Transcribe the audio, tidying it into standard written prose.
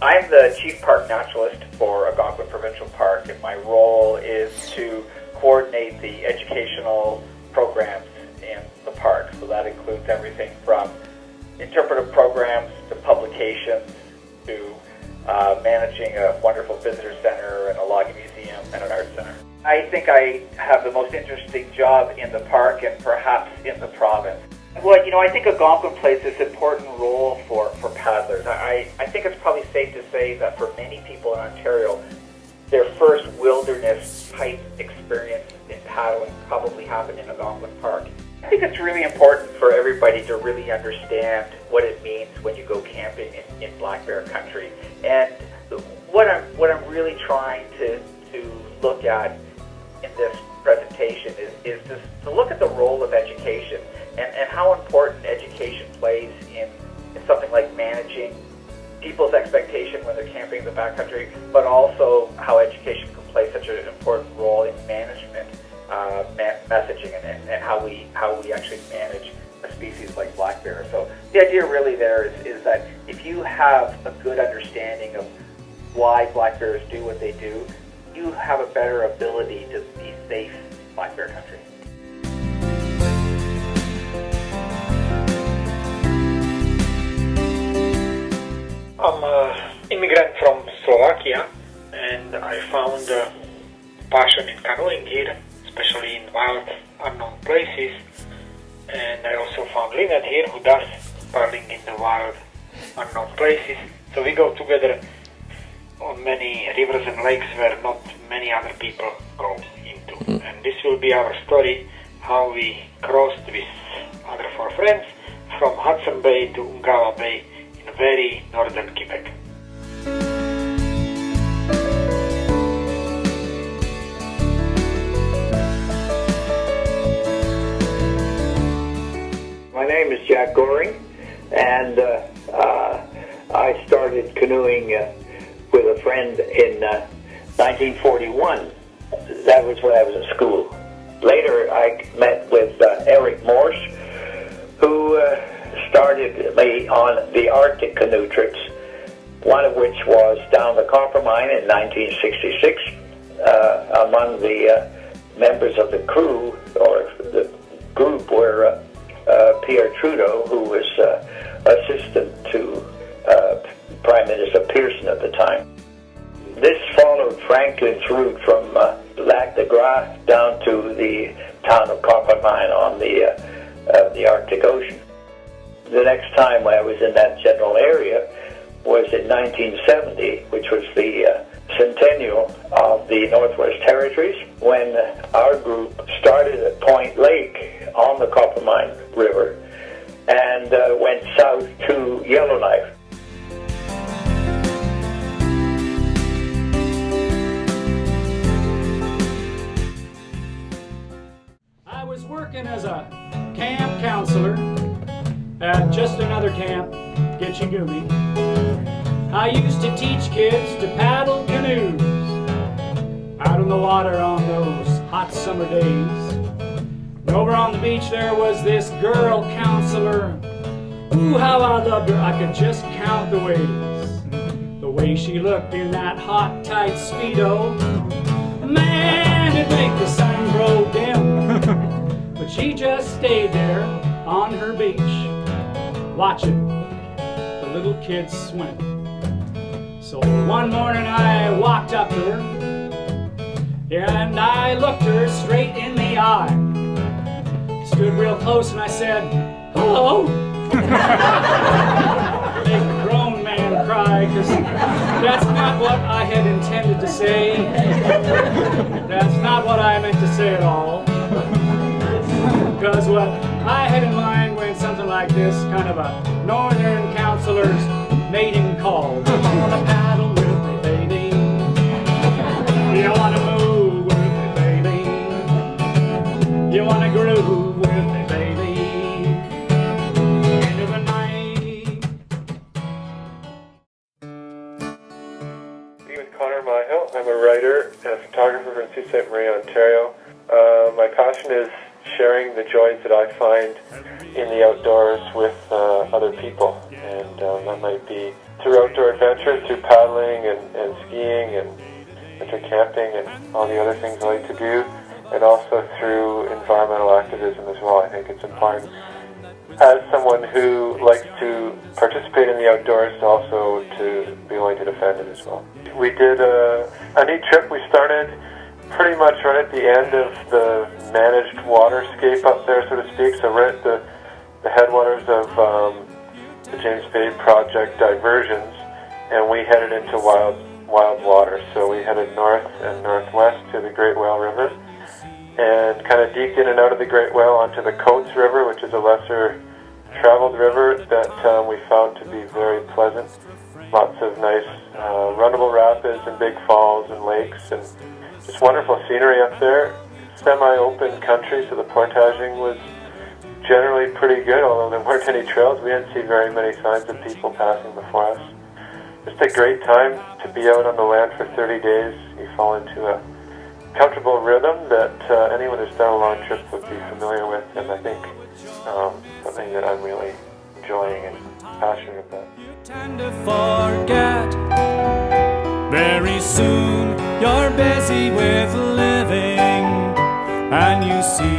I'm the Chief Park Naturalist for Algonquin Provincial Park, and my role is to coordinate the educational programs in the park. So that includes everything from interpretive programs to publications to managing a wonderful visitor center and a logging museum and an art center. I think I have the most interesting job in the park and perhaps in the province. Well, I think Algonquin plays this important role for paddlers. I think it's probably safe to say that for many people in Ontario, their first wilderness-type experience in paddling probably happened in Algonquin Park. I think it's really important for everybody to really understand what it means when you go camping in Black Bear Country. And what I'm really trying to look at in this presentation is to look at the role of education and how important education plays in something like managing people's expectation when they're camping in the backcountry, but also how education can play such an important role in management, messaging, and how we actually manage a species like black bear. So the idea really there is that if you have a good understanding of why black bears do what they do, you have a better ability to be safe in black bear country. I'm an immigrant from Slovakia, and I found a passion in canoeing here, especially in wild, unknown places. And I also found Lynette here, who does paddling in the wild, unknown places. So we go together on many rivers and lakes where not many other people go into. And this will be our story, how we crossed with other four friends from Hudson Bay to Ungava Bay in very northern Quebec. My name is Jack Goering, and I started canoeing with a friend in 1941. That was when I was in school. Later, I met with Eric Morse, who started me on the Arctic canoe trips, one of which was down the Coppermine in 1966. Among the members of the crew, or the group, were Pierre Trudeau, who was assistant to Prime Minister Pearson at the time. This followed Franklin's route from Lac de Gras down to the town of Coppermine on the Arctic Ocean. The next time I was in that general area was in 1970, which was the centennial of the Northwest Territories, when our group started at Point Lake on the Coppermine River and went south to Yellowknife. I was working as a camp counselor at just another camp, Gitchigumi. I used to teach kids to paddle canoes out in the water on those hot summer days. And over on the beach there was this girl counselor. Ooh, how I loved her, I could just count the ways. The way she looked in that hot, tight Speedo. Man, it'd make the sun grow dim. But she just stayed there on her beach, watching the little kids swim. So one morning I walked up to her, and I looked her straight in the eye. Stood real close and I said, "Hello." Make a grown man cry, because that's not what I had intended to say. That's not what I meant to say at all. Because what I had in mind when something like this, kind of a northern counselor's mating call. You wanna paddle with me, baby? You wanna move with me, baby? You wanna groove with me, baby? Into the night. My name is Mihell. I'm a writer and a photographer from Sault Ste. Marie, Ontario. My passion is sharing the joys that I find in the outdoors with other people. And that might be through outdoor adventures, through paddling and skiing and winter camping and all the other things I like to do, and also through environmental activism as well. I think it's important as someone who likes to participate in the outdoors also to be willing to defend it as well. We did a neat trip. We started pretty much right at the end of the managed waterscape up there, so to speak. So right at the headwaters of the James Bay Project diversions, and we headed into wild water. So we headed north and northwest to the Great Whale River, and kind of deked in and out of the Great Whale onto the Coates River, which is a lesser traveled river that we found to be very pleasant. Lots of nice runnable rapids and big falls and lakes, and just wonderful scenery up there. Semi-open country, so the portaging was generally pretty good, although there weren't any trails. We didn't see very many signs of people passing before us. Just a great time to be out on the land for 30 days. You fall into a comfortable rhythm that anyone who's done a long trip would be familiar with, and I think something that I'm really enjoying and passionate about. You tend to forget very soon you're busy with living, and you see